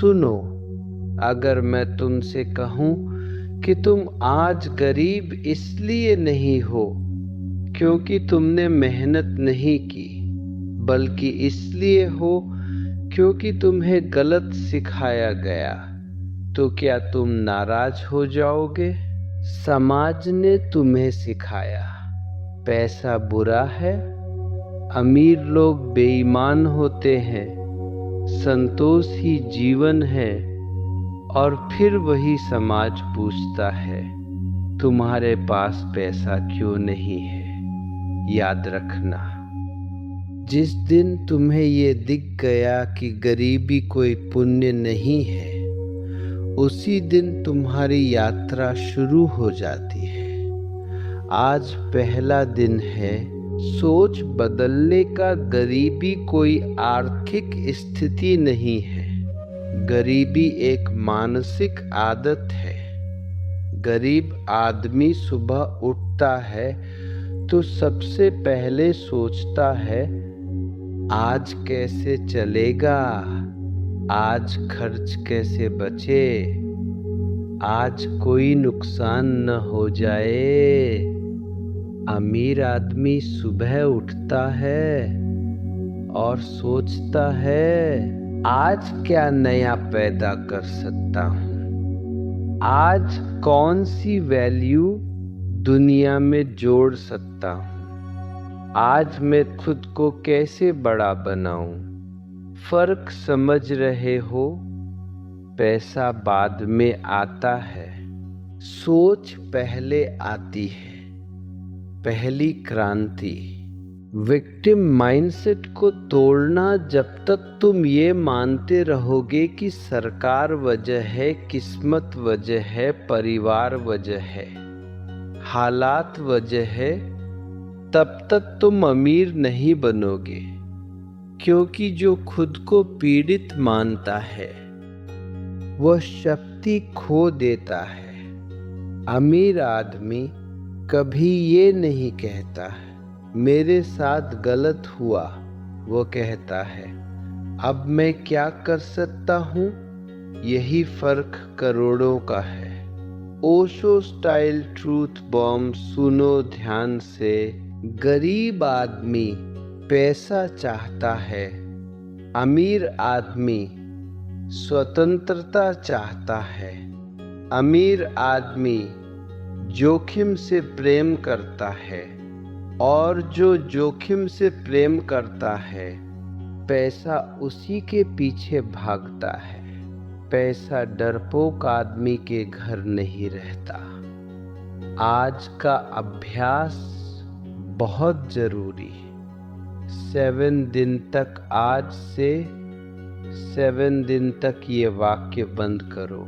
सुनो, अगर मैं तुमसे कहूं कि तुम आज गरीब इसलिए नहीं हो क्योंकि तुमने मेहनत नहीं की, बल्कि इसलिए हो क्योंकि तुम्हें गलत सिखाया गया, तो क्या तुम नाराज हो जाओगे? समाज ने तुम्हें सिखाया पैसा बुरा है, अमीर लोग बेईमान होते हैं, संतोष ही जीवन है, और फिर वही समाज पूछता है तुम्हारे पास पैसा क्यों नहीं है। याद रखना, जिस दिन तुम्हें ये दिख गया कि गरीबी कोई पुण्य नहीं है, उसी दिन तुम्हारी यात्रा शुरू हो जाती है। आज पहला दिन है सोच बदलने का। गरीबी कोई आर्थिक स्थिति नहीं है, गरीबी एक मानसिक आदत है। गरीब आदमी सुबह उठता है तो सबसे पहले सोचता है आज कैसे चलेगा, आज खर्च कैसे बचे, आज कोई नुकसान न हो जाए। अमीर आदमी सुबह उठता है और सोचता है आज क्या नया पैदा कर सकता हूँ, आज कौन सी वैल्यू दुनिया में जोड़ सकता हूँ, आज मैं खुद को कैसे बड़ा बनाऊं। फर्क समझ रहे हो? पैसा बाद में आता है, सोच पहले आती है। पहली क्रांति, विक्टिम माइंडसेट को तोड़ना। जब तक तुम ये मानते रहोगे कि सरकार वजह है, किस्मत वजह है, परिवार वजह है, हालात वजह है, तब तक तुम अमीर नहीं बनोगे। क्योंकि जो खुद को पीड़ित मानता है वह शक्ति खो देता है। अमीर आदमी कभी ये नहीं कहता है मेरे साथ गलत हुआ, वो कहता है अब मैं क्या कर सकता हूँ। यही फर्क करोड़ों का है। ओशो स्टाइल ट्रूथ बॉम्ब सुनो ध्यान से। गरीब आदमी पैसा चाहता है, अमीर आदमी स्वतंत्रता चाहता है। अमीर आदमी जोखिम से प्रेम करता है, और जो जोखिम से प्रेम करता है पैसा उसी के पीछे भागता है। पैसा डरपोक आदमी के घर नहीं रहता। आज का अभ्यास बहुत जरूरी है। 7 दिन तक, आज से 7 दिन तक ये वाक्य बंद करो।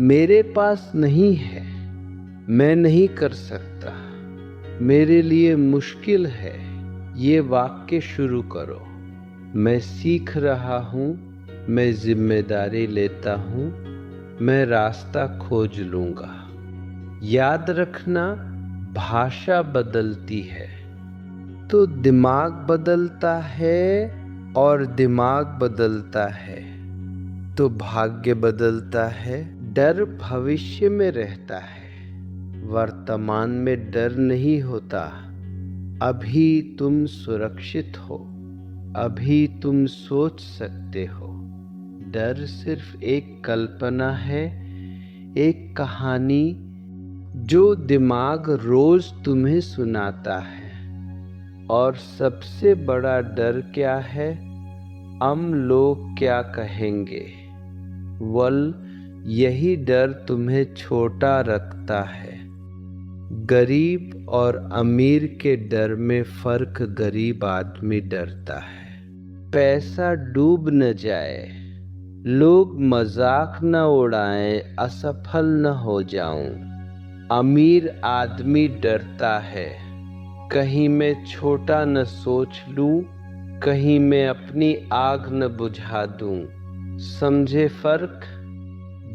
मेरे पास नहीं है, मैं नहीं कर सकता, मेरे लिए मुश्किल है, ये वाक्य शुरू करो। मैं सीख रहा हूँ, मैं जिम्मेदारी लेता हूँ, मैं रास्ता खोज लूँगा। याद रखना, भाषा बदलती है तो दिमाग बदलता है, और दिमाग बदलता है तो भाग्य बदलता है। डर भविष्य में रहता है, वर्तमान में डर नहीं होता। अभी तुम सुरक्षित हो, अभी तुम सोच सकते हो। डर सिर्फ एक कल्पना है, एक कहानी जो दिमाग रोज तुम्हें सुनाता है। और सबसे बड़ा डर क्या है? हम लोग क्या कहेंगे। यही डर तुम्हें छोटा रखता है। गरीब और अमीर के डर में फर्क, गरीब आदमी डरता है पैसा डूब न जाए, लोग मजाक न उड़ाएं, असफल न हो जाऊं। अमीर आदमी डरता है कहीं मैं छोटा न सोच लूं, कहीं मैं अपनी आग न बुझा दूं। समझे फर्क?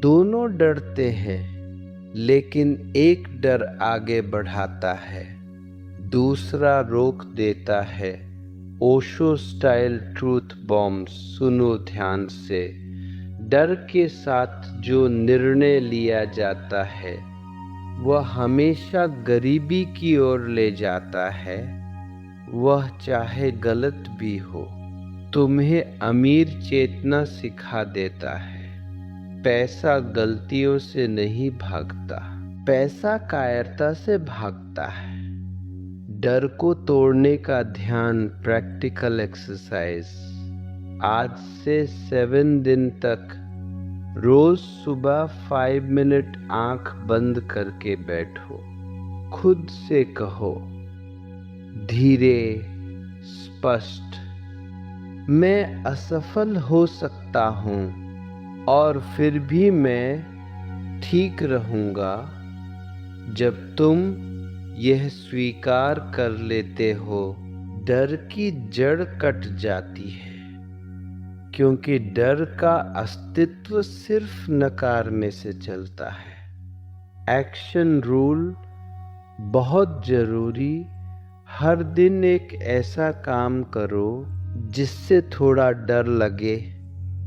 दोनों डरते हैं, लेकिन एक डर आगे बढ़ाता है, दूसरा रोक देता है। ओशो स्टाइल ट्रूथ बॉम्ब सुनो ध्यान से। डर के साथ जो निर्णय लिया जाता है वह हमेशा गरीबी की ओर ले जाता है, वह चाहे गलत भी हो। तुम्हें अमीर चेतना सिखा देता है। पैसा गलतियों से नहीं भागता, पैसा कायरता से भागता है। डर को तोड़ने का ध्यान, प्रैक्टिकल एक्सरसाइज। आज से 7 दिन तक रोज सुबह 5 मिनट आंख बंद करके बैठो। खुद से कहो धीरे स्पष्ट, मैं असफल हो सकता हूँ और फिर भी मैं ठीक रहूँगा। जब तुम यह स्वीकार कर लेते हो, डर की जड़ कट जाती है, क्योंकि डर का अस्तित्व सिर्फ नकार में से चलता है। एक्शन रूल बहुत जरूरी। हर दिन एक ऐसा काम करो जिससे थोड़ा डर लगे,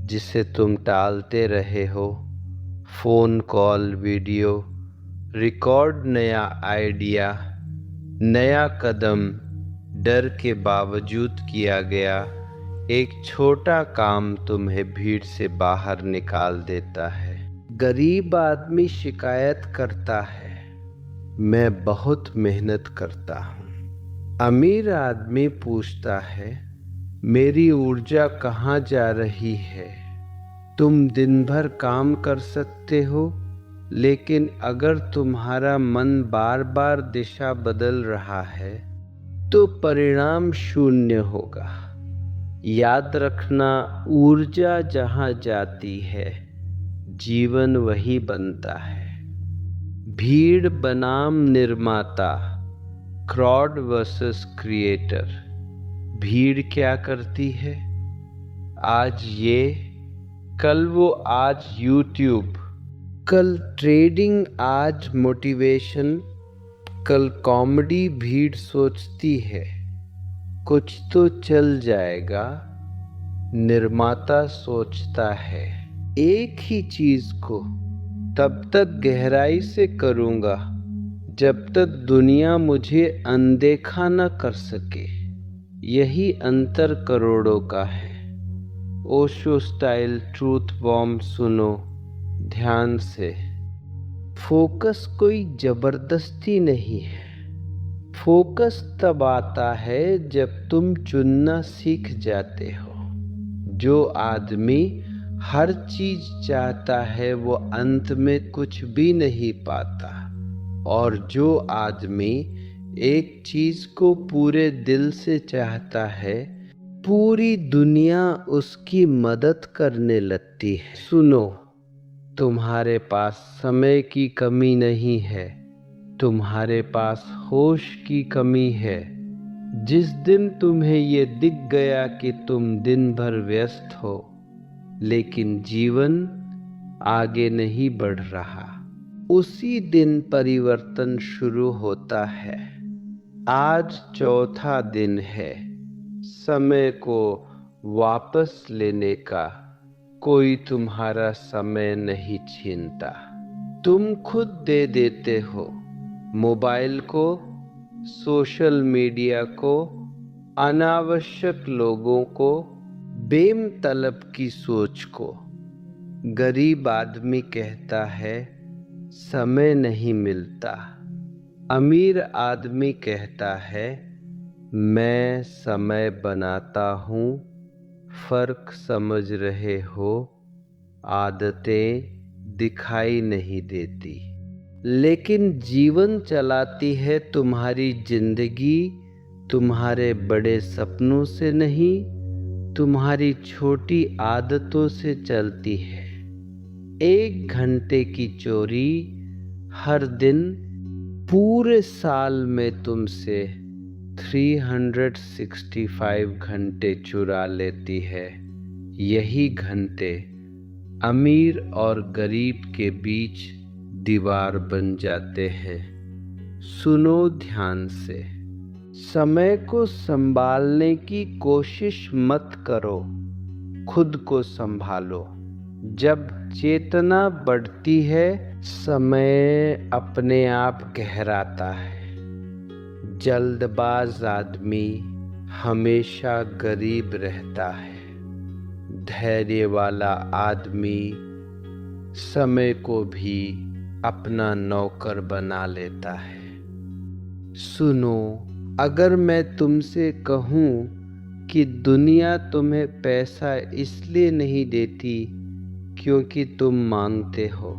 जिसे तुम टालते रहे हो। फोन कॉल, वीडियो रिकॉर्ड, नया आइडिया, नया कदम डर के बावजूद किया गया एक छोटा काम तुम्हें भीड़ से बाहर निकाल देता है। गरीब आदमी शिकायत करता है, मैं बहुत मेहनत करता हूँ। अमीर आदमी पूछता है, मेरी ऊर्जा कहाँ जा रही है? तुम दिन भर काम कर सकते हो, लेकिन अगर तुम्हारा मन बार बार दिशा बदल रहा है तो परिणाम शून्य होगा। याद रखना, ऊर्जा जहाँ जाती है जीवन वही बनता है। भीड़ बनाम निर्माता, क्राउड वर्सेस क्रिएटर। भीड़ क्या करती है? आज ये, कल वो, आज यूट्यूब, कल ट्रेडिंग, आज मोटिवेशन, कल कॉमेडी। भीड़ सोचती है कुछ तो चल जाएगा, निर्माता सोचता है एक ही चीज को तब तक गहराई से करूंगा जब तक दुनिया मुझे अनदेखा न कर सके। यही अंतर करोड़ों का है। ओशो स्टाइल ट्रूथ बॉम्ब सुनो ध्यान से। फोकस कोई जबरदस्ती नहीं है। फोकस तब आता है जब तुम चुनना सीख जाते हो। जो आदमी हर चीज चाहता है वो अंत में कुछ भी नहीं पाता, और जो आदमी एक चीज को पूरे दिल से चाहता है पूरी दुनिया उसकी मदद करने लगती है। सुनो, तुम्हारे पास समय की कमी नहीं है, तुम्हारे पास होश की कमी है। जिस दिन तुम्हें ये दिख गया कि तुम दिन भर व्यस्त हो लेकिन जीवन आगे नहीं बढ़ रहा, उसी दिन परिवर्तन शुरू होता है। आज चौथा दिन है। समय को वापस लेने का कोई तुम्हारा समय नहीं छीनता, तुम खुद दे देते हो। मोबाइल को, सोशल मीडिया को, अनावश्यक लोगों को, बेमतलब की सोच को। गरीब आदमी कहता है समय नहीं मिलता, अमीर आदमी कहता है मैं समय बनाता हूँ। फर्क समझ रहे हो? आदतें दिखाई नहीं देती, लेकिन जीवन चलाती है तुम्हारी जिंदगी। तुम्हारे बड़े सपनों से नहीं, तुम्हारी छोटी आदतों से चलती है। 1 घंटे की चोरी हर दिन पूरे साल में तुमसे 365 घंटे चुरा लेती है। यही घंटे अमीर और गरीब के बीच दीवार बन जाते हैं। सुनो ध्यान से, समय को संभालने की कोशिश मत करो, खुद को संभालो। जब चेतना बढ़ती है, समय अपने आप गहराता है। जल्दबाज आदमी हमेशा गरीब रहता है। धैर्य वाला आदमी समय को भी अपना नौकर बना लेता है। सुनो, अगर मैं तुमसे कहूँ कि दुनिया तुम्हें पैसा इसलिए नहीं देती क्योंकि तुम मांगते हो,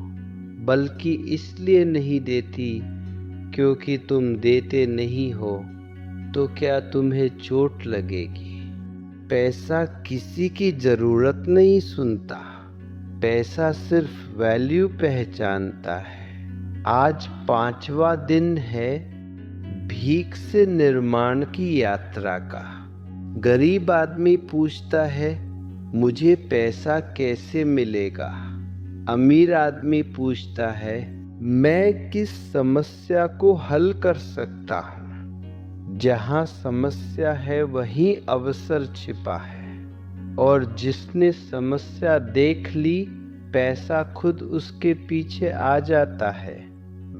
बल्कि इसलिए नहीं देती क्योंकि तुम देते नहीं हो, तो क्या तुम्हें चोट लगेगी? पैसा किसी की ज़रूरत नहीं सुनता, पैसा सिर्फ वैल्यू पहचानता है। आज 5वां दिन है भीख से निर्माण की यात्रा का। गरीब आदमी पूछता है, मुझे पैसा कैसे मिलेगा? अमीर आदमी पूछता है, मैं किस समस्या को हल कर सकता हूँ? जहाँ समस्या है वहीं अवसर छिपा है, और जिसने समस्या देख ली, पैसा खुद उसके पीछे आ जाता है।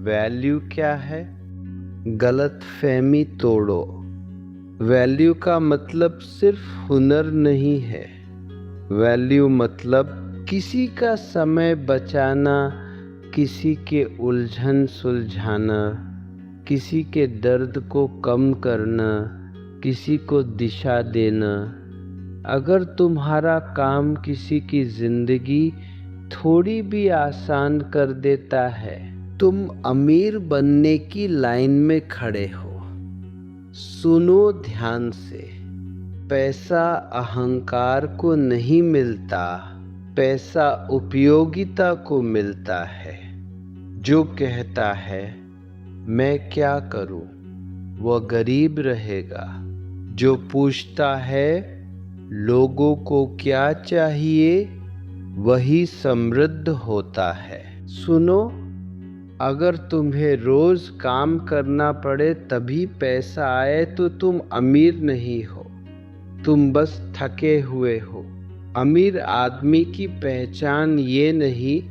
वैल्यू क्या है? गलत फहमी तोड़ो। वैल्यू का मतलब सिर्फ हुनर नहीं है। वैल्यू मतलब किसी का समय बचाना, किसी के उलझन सुलझाना, किसी के दर्द को कम करना, किसी को दिशा देना। अगर तुम्हारा काम किसी की जिंदगी थोड़ी भी आसान कर देता है, तुम अमीर बनने की लाइन में खड़े हो। सुनो ध्यान से, पैसा अहंकार को नहीं मिलता, पैसा उपयोगिता को मिलता है। जो कहता है मैं क्या करूं, वह गरीब रहेगा। जो पूछता है लोगों को क्या चाहिए, वही समृद्ध होता है। सुनो, अगर तुम्हें रोज काम करना पड़े तभी पैसा आए तो तुम अमीर नहीं हो, तुम बस थके हुए हो। अमीर आदमी की पहचान ये नहीं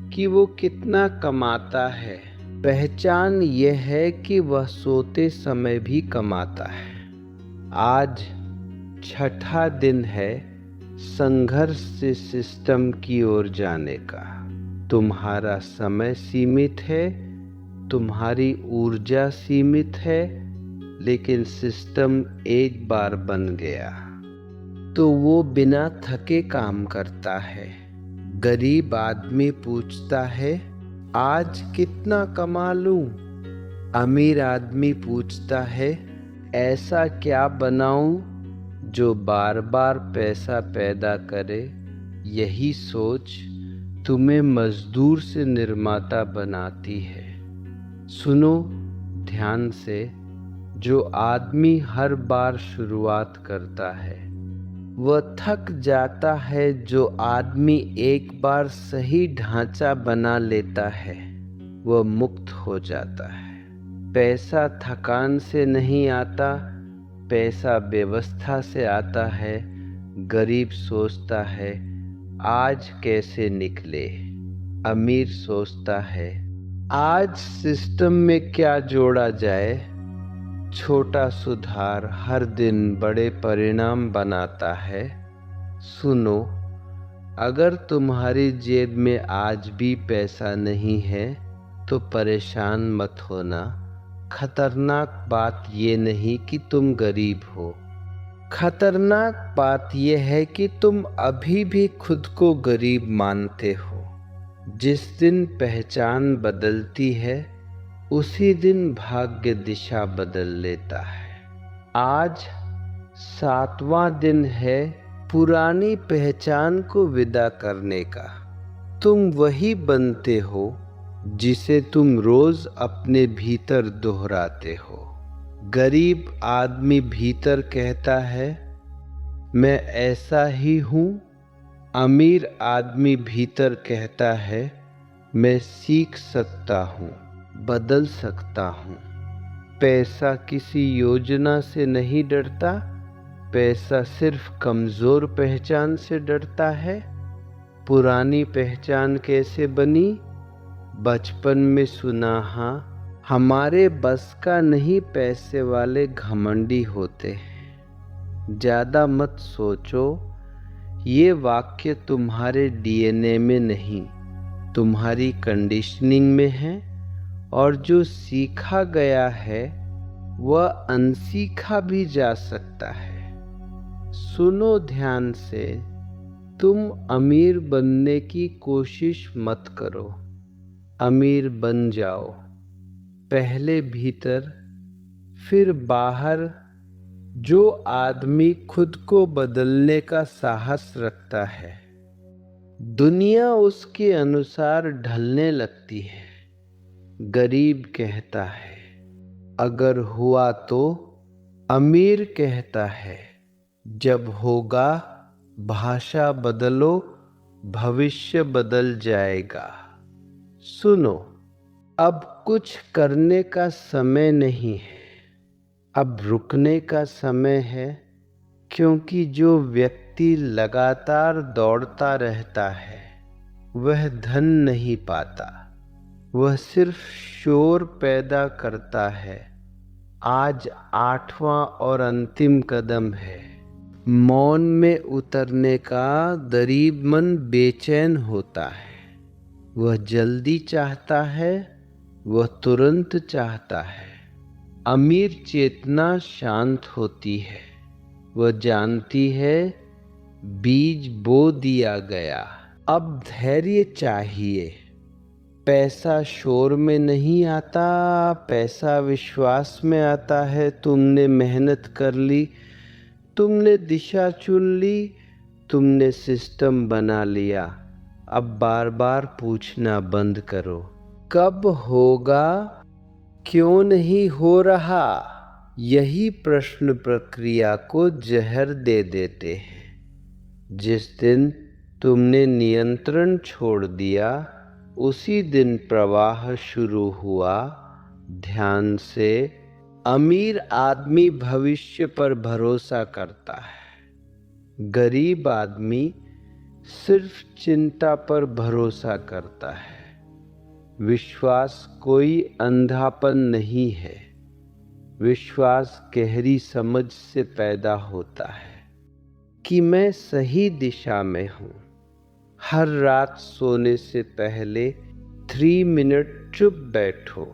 कि वो कितना कमाता है, पहचान ये है कि वह सोते समय भी कमाता है। आज 6ठा दिन है संघर्ष से सिस्टम की ओर जाने का। तुम्हारा समय सीमित है, तुम्हारी ऊर्जा सीमित है, लेकिन सिस्टम एक बार बन गया तो वो बिना थके काम करता है। गरीब आदमी पूछता है, आज कितना कमा लूं? अमीर आदमी पूछता है, ऐसा क्या बनाऊं जो बार बार पैसा पैदा करे? यही सोच तुम्हें मजदूर से निर्माता बनाती है। सुनो ध्यान से, जो आदमी हर बार शुरुआत करता है वह थक जाता है। जो आदमी एक बार सही ढांचा बना लेता है वह मुक्त हो जाता है। पैसा थकान से नहीं आता, पैसा व्यवस्था से आता है। गरीब सोचता है आज कैसे निकले, अमीर सोचता है आज सिस्टम में क्या जोड़ा जाए। छोटा सुधार हर दिन बड़े परिणाम बनाता है। सुनो, अगर तुम्हारी जेब में आज भी पैसा नहीं है तो परेशान मत होना। खतरनाक बात ये नहीं कि तुम गरीब हो, खतरनाक बात यह है कि तुम अभी भी खुद को गरीब मानते हो। जिस दिन पहचान बदलती है उसी दिन भाग्य दिशा बदल लेता है। आज 7वां दिन है पुरानी पहचान को विदा करने का। तुम वही बनते हो जिसे तुम रोज अपने भीतर दोहराते हो। गरीब आदमी भीतर कहता है मैं ऐसा ही हूँ। अमीर आदमी भीतर कहता है मैं सीख सकता हूँ, बदल सकता हूँ। पैसा किसी योजना से नहीं डरता, पैसा सिर्फ कमजोर पहचान से डरता है। पुरानी पहचान कैसे बनी? बचपन में सुना, हाँ, हमारे बस का नहीं पैसे वाले घमंडी होते हैं। ज़्यादा मत सोचो, ये वाक्य तुम्हारे डीएनए में नहीं, तुम्हारी कंडीशनिंग में है, और जो सीखा गया है वह अनसीखा भी जा सकता है। सुनो ध्यान से, तुम अमीर बनने की कोशिश मत करो। अमीर बन जाओ, पहले भीतर फिर बाहर। जो आदमी खुद को बदलने का साहस रखता है, दुनिया उसके अनुसार ढलने लगती है। गरीब कहता है अगर हुआ तो, अमीर कहता है जब होगा भाषा बदलो, भविष्य बदल जाएगा। सुनो, अब कुछ करने का समय नहीं है, अब रुकने का समय है। क्योंकि जो व्यक्ति लगातार दौड़ता रहता है वह धन नहीं पाता, वह सिर्फ शोर पैदा करता है। आज 8वां और अंतिम कदम है। मौन में उतरने का। गरीब मन बेचैन होता है, वह जल्दी चाहता है, वह तुरंत चाहता है। अमीर चेतना शांत होती है, वह जानती है बीज बो दिया गया। अब धैर्य चाहिए। पैसा शोर में नहीं आता, पैसा विश्वास में आता है। तुमने मेहनत कर ली, तुमने दिशा चुन ली, तुमने सिस्टम बना लिया। अब बार बार पूछना बंद करो, कब होगा, क्यों नहीं हो रहा। यही प्रश्न प्रक्रिया को जहर दे देते हैं। जिस दिन तुमने नियंत्रण छोड़ दिया, उसी दिन प्रवाह शुरू हुआ। ध्यान से, अमीर आदमी भविष्य पर भरोसा करता है, गरीब आदमी सिर्फ चिंता पर भरोसा करता है। विश्वास कोई अंधापन नहीं है, विश्वास गहरी समझ से पैदा होता है कि मैं सही दिशा में हूँ। हर रात सोने से पहले 3 मिनट चुप बैठो।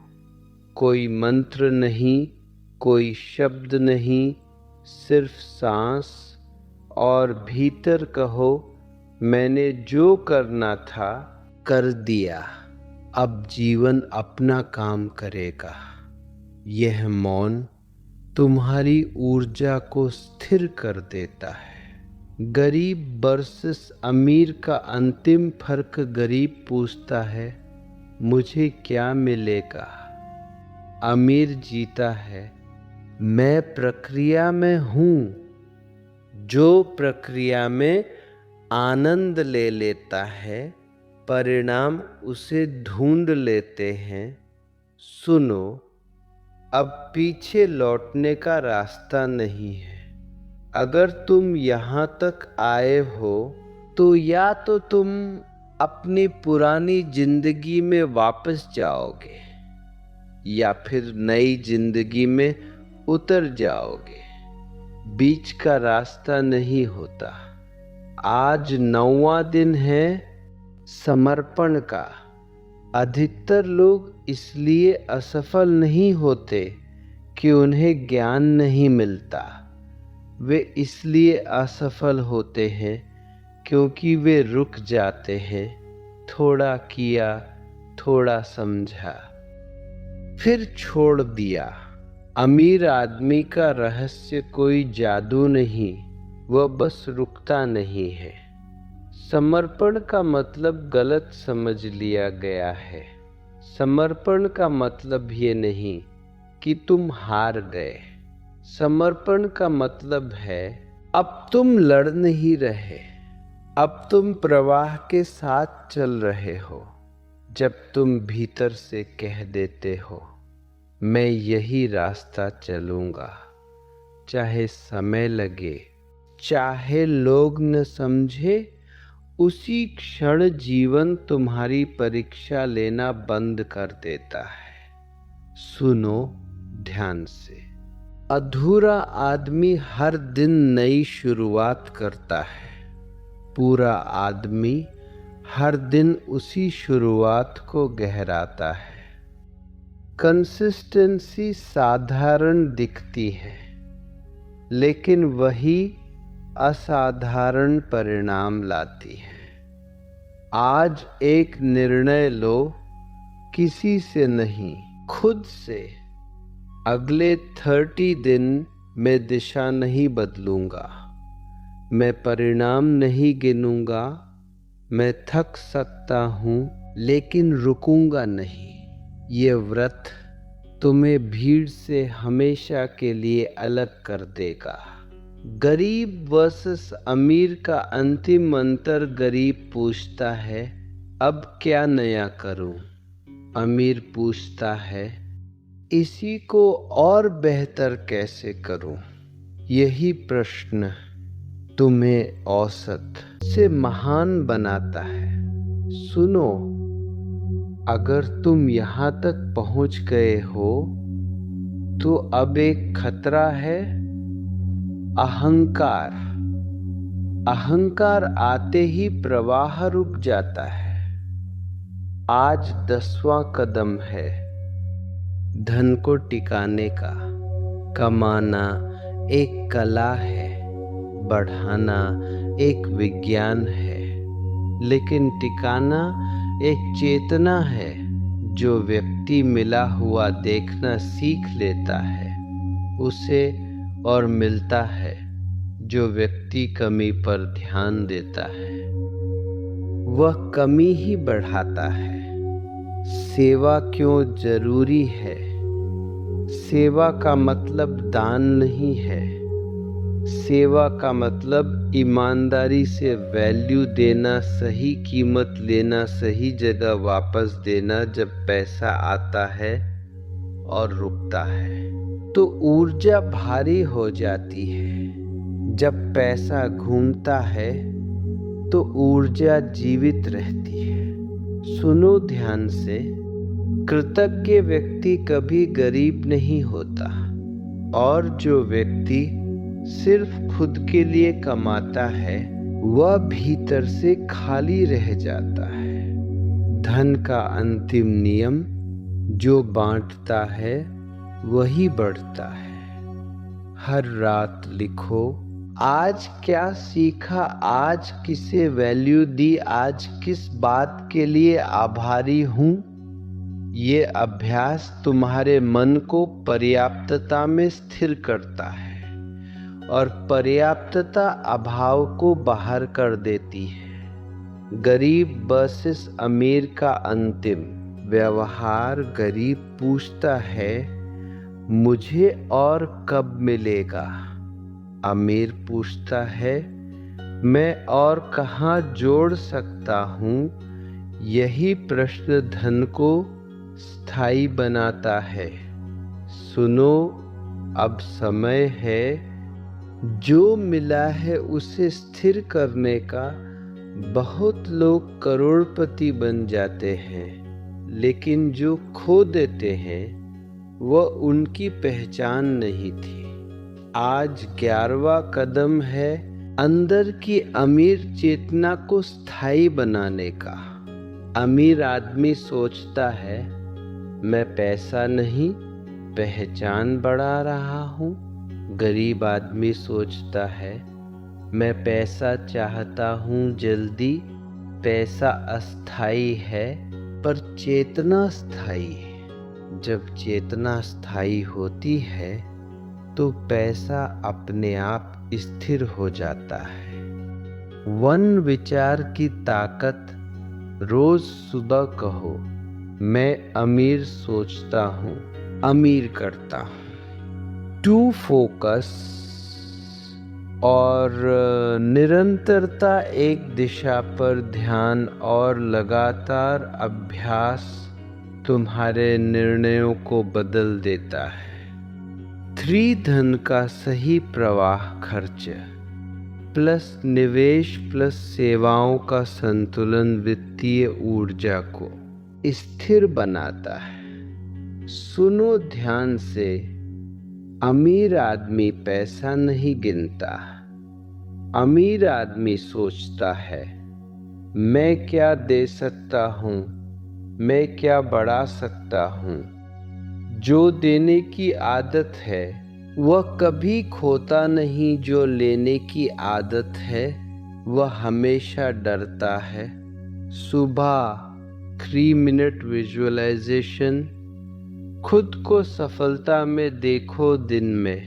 कोई मंत्र नहीं, कोई शब्द नहीं, सिर्फ सांस, और भीतर कहो मैंने जो करना था कर दिया, अब जीवन अपना काम करेगा। यह मौन तुम्हारी ऊर्जा को स्थिर कर देता है। गरीब वर्सेस अमीर का अंतिम फर्क, गरीब पूछता है मुझे क्या मिलेगा, अमीर जीता है मैं प्रक्रिया में हूँ। जो प्रक्रिया में आनंद ले लेता है, परिणाम उसे ढूंढ लेते हैं। सुनो, अब पीछे लौटने का रास्ता नहीं है। अगर तुम यहाँ तक आए हो तो या तो तुम अपनी पुरानी जिंदगी में वापस जाओगे या फिर नई जिंदगी में उतर जाओगे। बीच का रास्ता नहीं होता। आज 9वां दिन है समर्पण का। अधिकतर लोग इसलिए असफल नहीं होते कि उन्हें ज्ञान नहीं मिलता, वे इसलिए असफल होते हैं क्योंकि वे रुक जाते हैं। थोड़ा किया, थोड़ा समझा, फिर छोड़ दिया। अमीर आदमी का रहस्य कोई जादू नहीं, वह बस रुकता नहीं है। समर्पण का मतलब गलत समझ लिया गया है। समर्पण का मतलब ये नहीं कि तुम हार गए। समर्पण का मतलब है अब तुम लड़ नहीं रहे, अब तुम प्रवाह के साथ चल रहे हो। जब तुम भीतर से कह देते हो मैं यही रास्ता चलूंगा, चाहे समय लगे, चाहे लोग न समझे, उसी क्षण जीवन तुम्हारी परीक्षा लेना बंद कर देता है। सुनो ध्यान से। अधूरा आदमी हर दिन नई शुरुआत करता है, पूरा आदमी हर दिन उसी शुरुआत को गहराता है। कंसिस्टेंसी साधारण दिखती है, लेकिन वही असाधारण परिणाम लाती है। आज एक निर्णय लो, किसी से नहीं, खुद से। अगले 30 दिन मैं दिशा नहीं बदलूंगा, मैं परिणाम नहीं गिनूंगा। मैं थक सकता हूं, लेकिन रुकूंगा नहीं। ये व्रत तुम्हें भीड़ से हमेशा के लिए अलग कर देगा। गरीब वर्सेस अमीर का अंतिम मंत्र गरीब पूछता है, अब क्या नया करूं? अमीर पूछता है, इसी को और बेहतर कैसे करूं? यही प्रश्न तुम्हें औसत से महान बनाता है। सुनो, अगर तुम यहाँ तक पहुँच गए हो तो अब एक खतरा है, अहंकार। अहंकार आते ही प्रवाह रुक जाता है। आज 10वां कदम है धन को टिकाने का। कमाना एक कला है, बढ़ाना एक विज्ञान है, लेकिन टिकाना एक चेतना है जो व्यक्ति मिला हुआ देखना सीख लेता है उसे, और मिलता है जो व्यक्ति कमी पर ध्यान देता है वह कमी ही बढ़ाता है। सेवा क्यों जरूरी है? सेवा का मतलब दान नहीं है। सेवा का मतलब ईमानदारी से वैल्यू देना, सही कीमत लेना, सही जगह वापस देना जब पैसा आता है और रुकता है तो ऊर्जा भारी हो जाती है। जब पैसा घूमता है तो ऊर्जा जीवित रहती है। सुनो ध्यान से, कृतज्ञ व्यक्ति कभी गरीब नहीं होता, और जो व्यक्ति सिर्फ खुद के लिए कमाता है वह भीतर से खाली रह जाता है। धन का अंतिम नियम, जो बांटता है वही बढ़ता है। हर रात लिखो, आज क्या सीखा, आज किसे वैल्यू दी, आज किस बात के लिए आभारी हूं। ये अभ्यास तुम्हारे मन को पर्याप्तता में स्थिर करता है और पर्याप्तता अभाव को बाहर कर देती है। गरीब वर्सेस अमीर का अंतिम व्यवहार। गरीब पूछता है, मुझे और कब मिलेगा? अमीर पूछता है, मैं और कहाँ जोड़ सकता हूँ? यही प्रश्न धन को स्थायी बनाता है। सुनो, अब समय है, जो मिला है उसे स्थिर करने का। बहुत लोग करोड़पति बन जाते हैं, लेकिन जो खो देते हैं वह उनकी पहचान नहीं थी। आज 11वां कदम है अंदर की अमीर चेतना को स्थायी बनाने का। अमीर आदमी सोचता है, मैं पैसा नहीं पहचान बढ़ा रहा हूँ। गरीब आदमी सोचता है, मैं पैसा चाहता हूँ जल्दी। पैसा अस्थाई है पर चेतना स्थायी है। जब चेतना स्थायी होती है तो पैसा अपने आप स्थिर हो जाता है। वन विचार की ताकत। रोज सुबह कहो, मैं अमीर सोचता हूँ, अमीर करता हूँ। टू फोकस और निरंतरता, एक दिशा पर ध्यान और लगातार अभ्यास तुम्हारे निर्णयों को बदल देता है। 3 धन का सही प्रवाह खर्च। प्लस निवेश प्लस सेवाओं का संतुलन वित्तीय ऊर्जा को स्थिर बनाता है। सुनो ध्यान से, अमीर आदमी पैसा नहीं गिनता। अमीर आदमी सोचता है, मैं क्या दे सकता हूँ, मैं क्या बढ़ा सकता हूँ। जो देने की आदत है वह कभी खोता नहीं, जो लेने की आदत है वह हमेशा डरता है। सुबह 3 मिनट विजुअलाइजेशन। खुद को सफलता में देखो दिन में।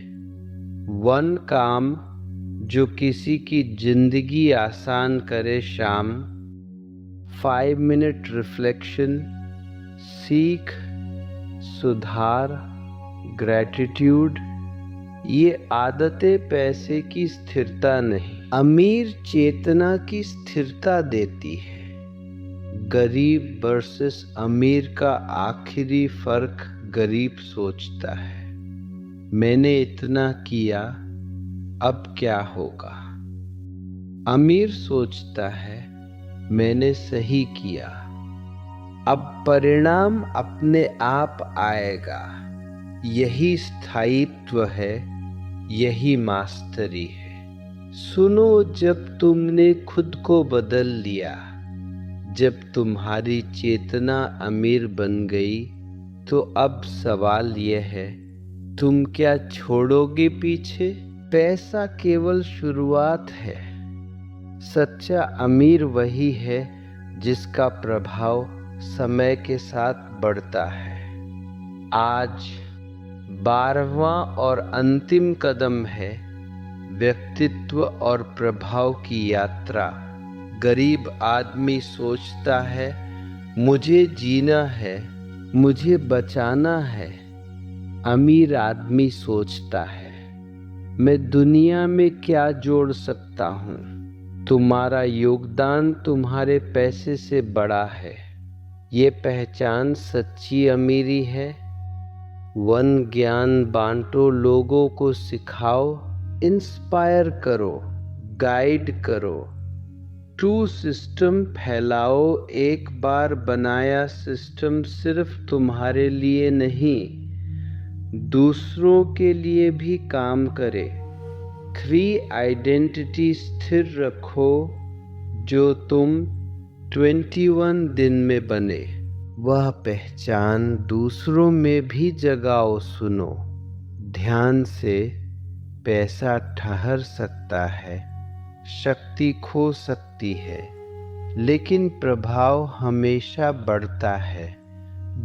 1 काम जो किसी की जिंदगी आसान करे शाम। 5 मिनट रिफ्लेक्शन। सीख, सुधार, ग्रैटिट्यूड। ये आदतें पैसे की स्थिरता नहीं, अमीर चेतना की स्थिरता देती है। गरीब वर्सेस अमीर का आखिरी फर्क गरीब सोचता है, मैंने इतना किया, अब क्या होगा। अमीर सोचता है, मैंने सही किया, अब परिणाम अपने आप आएगा। यही स्थायित्व है, यही मास्टरी है। सुनो, जब तुमने खुद को बदल लिया, जब तुम्हारी चेतना अमीर बन गई, तो अब सवाल यह है, तुम क्या छोड़ोगे पीछे। पैसा केवल शुरुआत है। सच्चा अमीर वही है जिसका प्रभाव समय के साथ बढ़ता है। आज 12वां और अंतिम कदम है व्यक्तित्व और प्रभाव की यात्रा। गरीब आदमी सोचता है, मुझे जीना है, मुझे बचाना है। अमीर आदमी सोचता है, मैं दुनिया में क्या जोड़ सकता हूँ। तुम्हारा योगदान तुम्हारे पैसे से बड़ा है। ये पहचान सच्ची अमीरी है। 1 ज्ञान बांटो, लोगों को सिखाओ, इंस्पायर करो, गाइड करो। 2 सिस्टम फैलाओ। एक बार बनाया सिस्टम सिर्फ तुम्हारे लिए नहीं, दूसरों के लिए भी काम करे। 3 आइडेंटिटी स्थिर रखो जो तुम 21 दिन में बने। वह पहचान दूसरों में भी जगाओ। सुनो ध्यान से, पैसा ठहर सकता है, शक्ति खो सकती है, लेकिन प्रभाव हमेशा बढ़ता है।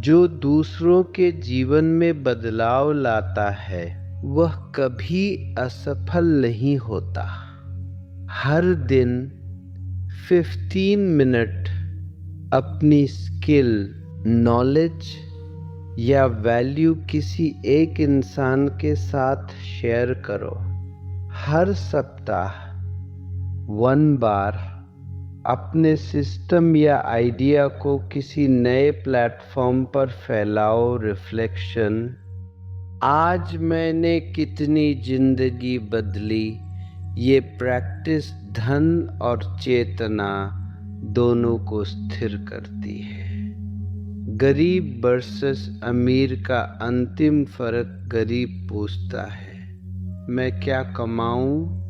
जो दूसरों के जीवन में बदलाव लाता है वह कभी असफल नहीं होता। हर दिन 15 मिनट अपनी स्किल, नॉलेज या वैल्यू किसी एक इंसान के साथ शेयर करो। हर सप्ताह 1 बार अपने सिस्टम या आइडिया को किसी नए प्लेटफॉर्म पर फैलाओ। रिफ्लेक्शन, आज मैंने कितनी जिंदगी बदली। ये प्रैक्टिस धन और चेतना दोनों को स्थिर करती है। गरीब वर्सेस अमीर का अंतिम फर्क, गरीब पूछता है, मैं क्या कमाऊं।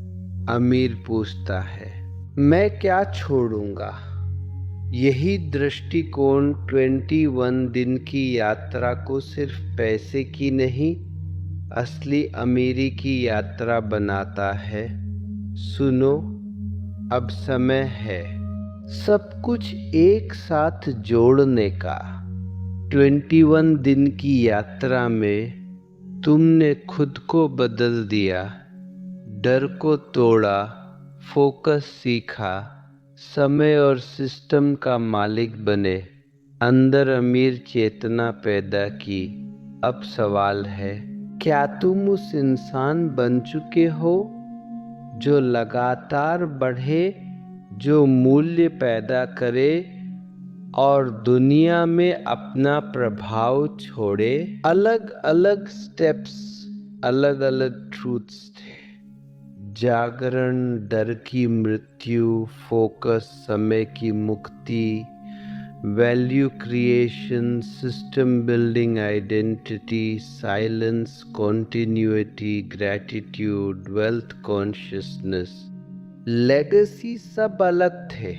अमीर पूछता है, मैं क्या छोड़ूंगा। यही दृष्टिकोण 21 दिन की यात्रा को सिर्फ पैसे की नहीं, असली अमीरी की यात्रा बनाता है। सुनो, अब समय है सब कुछ एक साथ जोड़ने का। 21 दिन की यात्रा में तुमने खुद को बदल दिया, डर को तोड़ा, फोकस सीखा, समय और सिस्टम का मालिक बने, अंदर अमीर चेतना पैदा की। अब सवाल है, क्या तुम उस इंसान बन चुके हो जो लगातार बढ़े, जो मूल्य पैदा करे और दुनिया में अपना प्रभाव छोड़े। अलग अलग स्टेप्स, अलग अलग ट्रूथ्स थे। जागरण, डर की मृत्यु, फोकस, समय की मुक्ति, value creation, system building, identity, silence, continuity, gratitude, wealth consciousness, legacy सब अलग थे,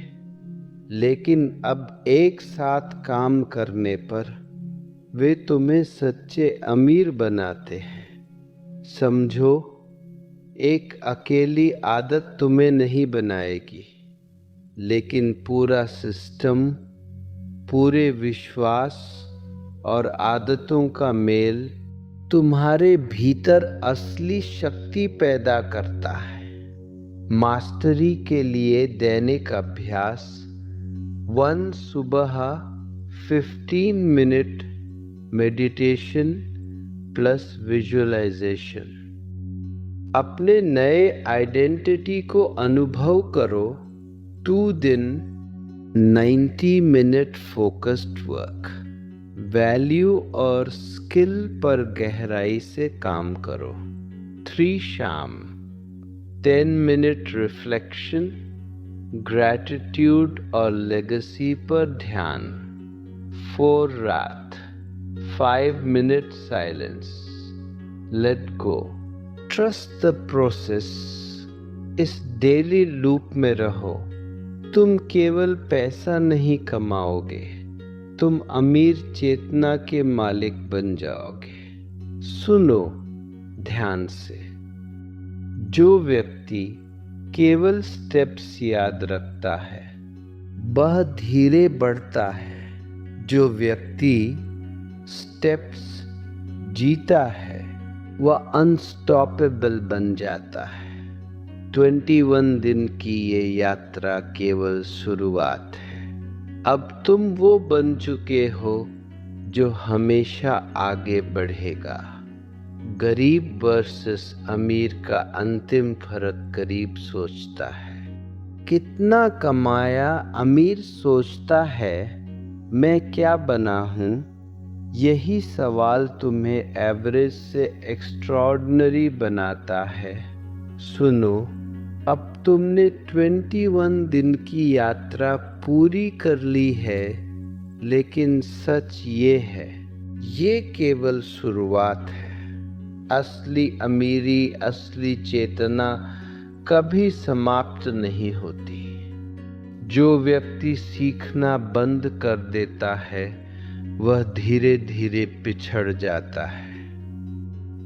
लेकिन अब एक साथ काम करने पर वे तुम्हें सच्चे अमीर बनाते हैं। समझो, एक अकेली आदत तुम्हें नहीं बनाएगी, लेकिन पूरा सिस्टम, पूरे विश्वास और आदतों का मेल तुम्हारे भीतर असली शक्ति पैदा करता है। मास्टरी के लिए दैनिक अभ्यास 1 सुबह 15 मिनट मेडिटेशन प्लस विजुअलाइजेशन। अपने नए आइडेंटिटी को अनुभव करो। 2 दिन 90 मिनट फोकस्ड वर्क, वैल्यू और स्किल पर गहराई से काम करो। 3 शाम 10 मिनट रिफ्लेक्शन, ग्रैटिट्यूड और लेगेसी पर ध्यान। 4 रात 5 minute silence, let go, trust the process। इस डेली लूप में रहो। तुम केवल पैसा नहीं कमाओगे, तुम अमीर चेतना के मालिक बन जाओगे। सुनो ध्यान से। जो व्यक्ति केवल स्टेप्स याद रखता है वह धीरे बढ़ता है। जो व्यक्ति स्टेप्स जीता है वह अनस्टॉपेबल बन जाता है। 21 दिन की ये यात्रा केवल शुरुआत है। अब तुम वो बन चुके हो जो हमेशा आगे बढ़ेगा। गरीब वर्सेस अमीर का अंतिम फर्क गरीब सोचता है कितना कमाया, अमीर सोचता है मैं क्या बना हूँ। यही सवाल तुम्हें एवरेज से एक्स्ट्रॉर्डिनरी बनाता है। सुनो, अब तुमने 21 दिन की यात्रा पूरी कर ली है, लेकिन सच ये है, ये केवल शुरुआत है। असली अमीरी, असली चेतना कभी समाप्त नहीं होती। जो व्यक्ति सीखना बंद कर देता है वह धीरे धीरे पिछड़ जाता है।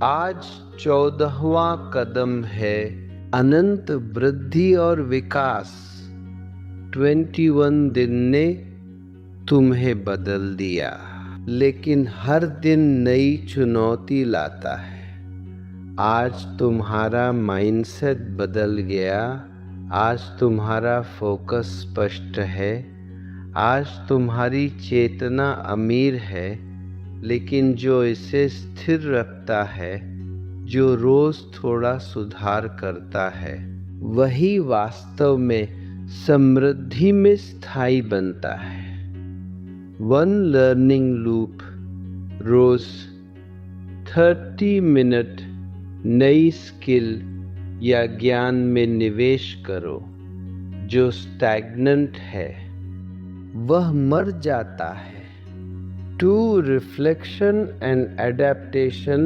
आज 14वां कदम है अनंत वृद्धि और विकास। 21 दिन ने तुम्हें बदल दिया, लेकिन हर दिन नई चुनौती लाता है। आज तुम्हारा माइंडसेट बदल गया, आज तुम्हारा फोकस स्पष्ट है, आज तुम्हारी चेतना अमीर है, लेकिन जो इसे स्थिर रखता है, जो रोज थोड़ा सुधार करता है, वही वास्तव में समृद्धि में स्थायी बनता है। 1 लर्निंग लूप, रोज 30 मिनट नई स्किल या ज्ञान में निवेश करो। जो स्टैग्नेंट है वह मर जाता है। 2 रिफ्लेक्शन एंड एडेप्टेशन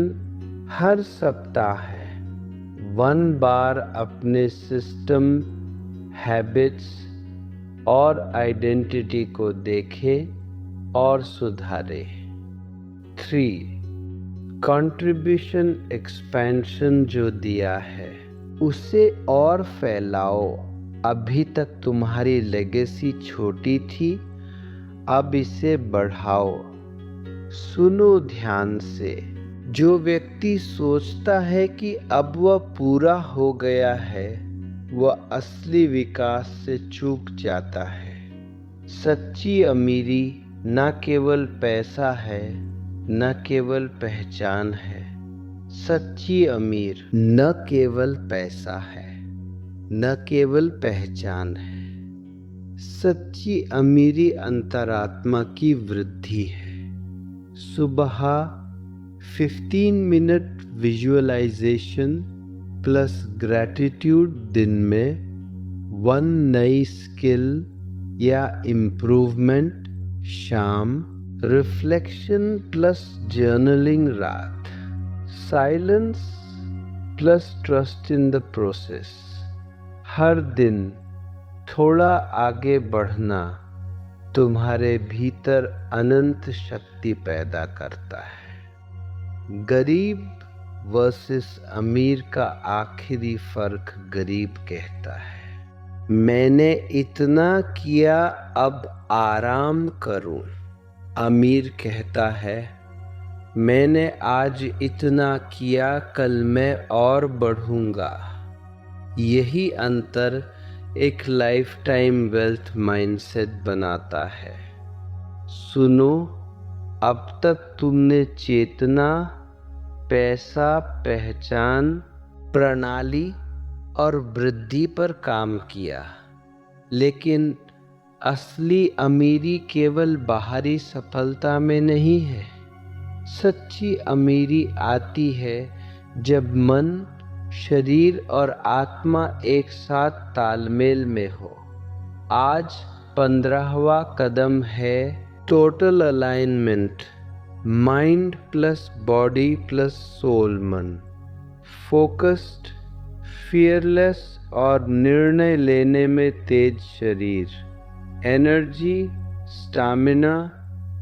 हर सप्ताह है। 1 बार अपने सिस्टम, हैबिट्स और आइडेंटिटी को देखें और सुधारें। 3 कंट्रीब्यूशन एक्सपेंशन जो दिया है उसे और फैलाओ। अभी तक तुम्हारी लेगेसी छोटी थी, अब इसे बढ़ाओ। सुनो ध्यान से। जो व्यक्ति सोचता है कि अब वह पूरा हो गया है, वह असली विकास से चूक जाता है। सच्ची अमीरी न केवल पैसा है, न केवल पहचान है। सच्ची अमीर न केवल पैसा है, न केवल पहचान है। सच्ची अमीरी अंतरात्मा की वृद्धि है। सुबह 15 मिनट विजुअलाइजेशन, प्लस ग्रैटिट्यूड दिन में 1 नई स्किल या इम्प्रूवमेंट शाम, रिफ्लेक्शन प्लस जर्नलिंग रात, silence plus trust in the process. हर दिन थोड़ा आगे बढ़ना तुम्हारे भीतर अनंत शक्ति पैदा करता है। गरीब वर्सेस अमीर का आखिरी फर्क गरीब कहता है, मैंने इतना किया अब आराम करूं। अमीर कहता है, मैंने आज इतना किया कल मैं और बढ़ूंगा। यही अंतर एक लाइफ टाइम वेल्थ माइंडसेट बनाता है। सुनो, अब तक तुमने चेतना, पैसा, पहचान, प्रणाली और वृद्धि पर काम किया, लेकिन असली अमीरी केवल बाहरी सफलता में नहीं है। सच्ची अमीरी आती है जब मन, शरीर और आत्मा एक साथ तालमेल में हो। आज 15वां कदम है total alignment, mind plus body plus soul मन, फोकस्ड, फियरलेस और निर्णय लेने में तेज शरीर, एनर्जी, स्टैमिना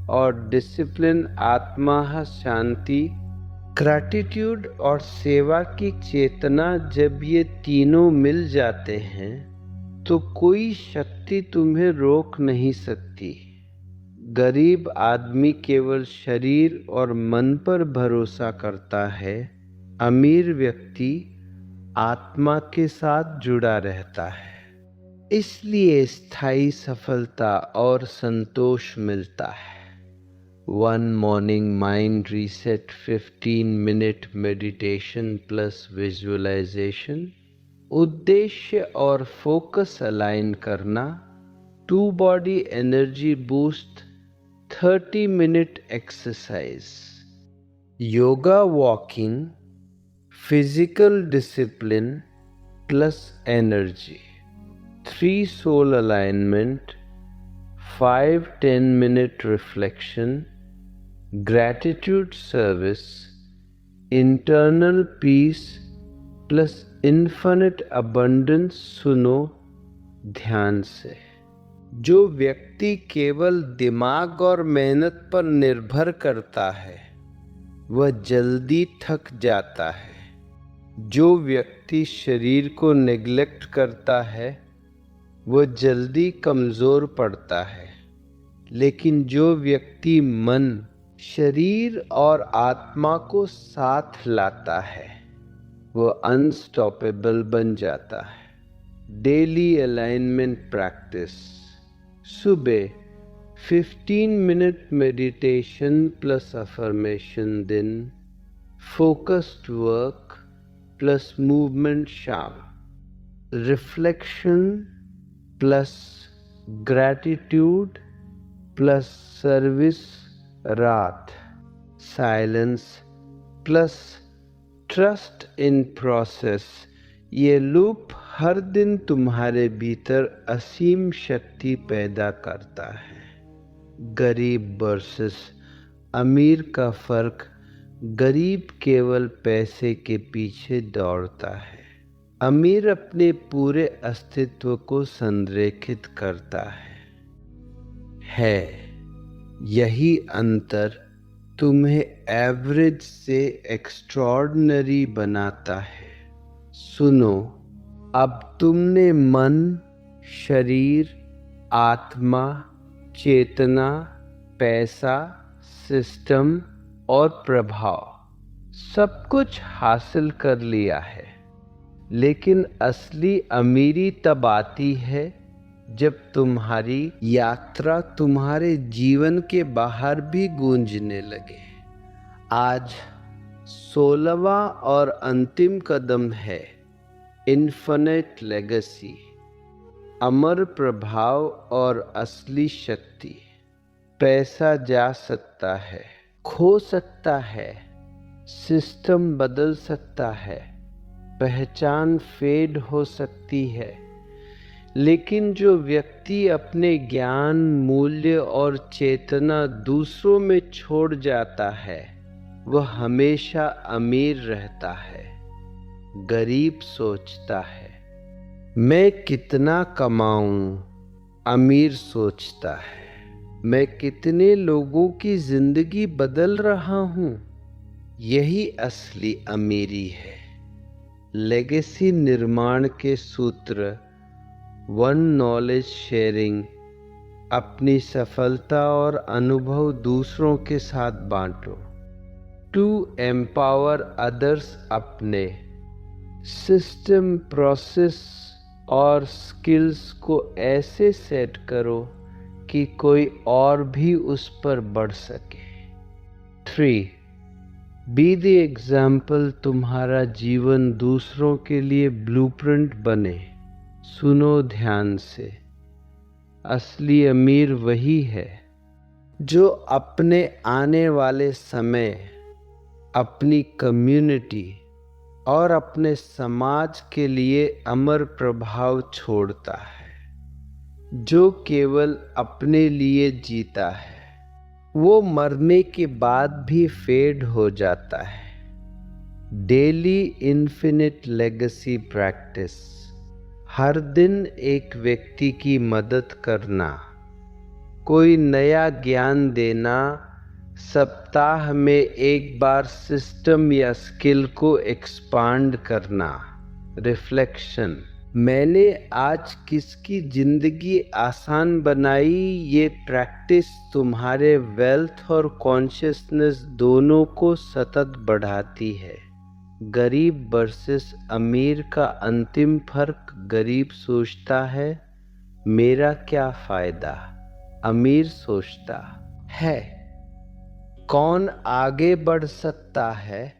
और डिसिप्लिन आत्मा शांति, ग्रैटिट्यूड और सेवा की चेतना। जब ये तीनों मिल जाते हैं तो कोई शक्ति तुम्हें रोक नहीं सकती। गरीब आदमी केवल शरीर और मन पर भरोसा करता है, अमीर व्यक्ति आत्मा के साथ जुड़ा रहता है। इसलिए स्थायी सफलता और संतोष मिलता है। 1 morning mind reset 15-minute meditation plus visualization, उद्देश्य और फोकस अलाइन करना, 2 body energy boost 30-minute exercise, yoga walking, physical discipline plus energy, 3 soul alignment, 5-10-minute reflection, gratitude service, internal peace plus infinite abundance। सुनो ध्यान से, जो व्यक्ति केवल दिमाग और मेहनत पर निर्भर करता है वह जल्दी थक जाता है। जो व्यक्ति शरीर को नेग्लेक्ट करता है वह जल्दी कमज़ोर पड़ता है, लेकिन जो व्यक्ति मन, शरीर और आत्मा को साथ लाता है वह अनस्टॉपेबल बन जाता है। डेली अलाइनमेंट प्रैक्टिस, सुबह 15-minute मेडिटेशन प्लस अफर्मेशन दिन, फोकस्ड वर्क प्लस मूवमेंट शाम, reflection plus gratitude plus service रात, silence plus trust in process. ये लूप हर दिन तुम्हारे भीतर असीम शक्ति पैदा करता है। गरीब वर्सेस अमीर का फर्क, गरीब केवल पैसे के पीछे दौड़ता है, अमीर अपने पूरे अस्तित्व को संरेखित करता है। यही अंतर तुम्हें एवरेज से एक्स्ट्रॉर्डिनरी बनाता है। सुनो, अब तुमने मन, शरीर, आत्मा, चेतना, पैसा, सिस्टम और प्रभाव सब कुछ हासिल कर लिया है, लेकिन असली अमीरी तब आती है जब तुम्हारी यात्रा तुम्हारे जीवन के बाहर भी गूंजने लगे। आज 16वां और अंतिम कदम है इन्फिनिट लेगेसी, अमर प्रभाव और असली शक्ति। पैसा जा सकता है, खो सकता है, सिस्टम बदल सकता है, पहचान फेड हो सकती है, लेकिन जो व्यक्ति अपने ज्ञान, मूल्य और चेतना दूसरों में छोड़ जाता है वह हमेशा अमीर रहता है। गरीब सोचता है मैं कितना कमाऊं, अमीर सोचता है मैं कितने लोगों की जिंदगी बदल रहा हूं। यही असली अमीरी है। लेगेसी निर्माण के सूत्र वन नॉलेज शेयरिंग, अपनी सफलता और अनुभव दूसरों के साथ बांटो। टू एम्पावर अदर्स, अपने सिस्टम, प्रोसेस और स्किल्स को ऐसे सेट करो कि कोई और भी उस पर बढ़ सके। 3. बी द एग्जाम्पल, तुम्हारा जीवन दूसरों के लिए ब्लूप्रिंट बने। सुनो ध्यान से, असली अमीर वही है जो अपने आने वाले समय, अपनी कम्युनिटी और अपने समाज के लिए अमर प्रभाव छोड़ता है, जो केवल अपने लिए जीता है वो मरने के बाद भी फेड हो जाता है। डेली इन्फिनिट लेगेसी प्रैक्टिस, हर दिन एक व्यक्ति की मदद करना, कोई नया ज्ञान देना, सप्ताह में एक बार सिस्टम या स्किल को एक्सपांड करना। रिफ्लेक्शन, मैंने आज किसकी जिंदगी आसान बनाई। ये प्रैक्टिस तुम्हारे वेल्थ और कॉन्शियसनेस दोनों को सतत बढ़ाती है। गरीब वर्सेस अमीर का अंतिम फर्क, गरीब सोचता है मेरा क्या फायदा, अमीर सोचता है कौन आगे बढ़ सकता है।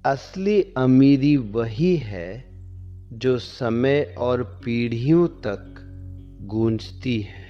असली अमीरी वही है जो समय और पीढ़ियों तक गूंजती है।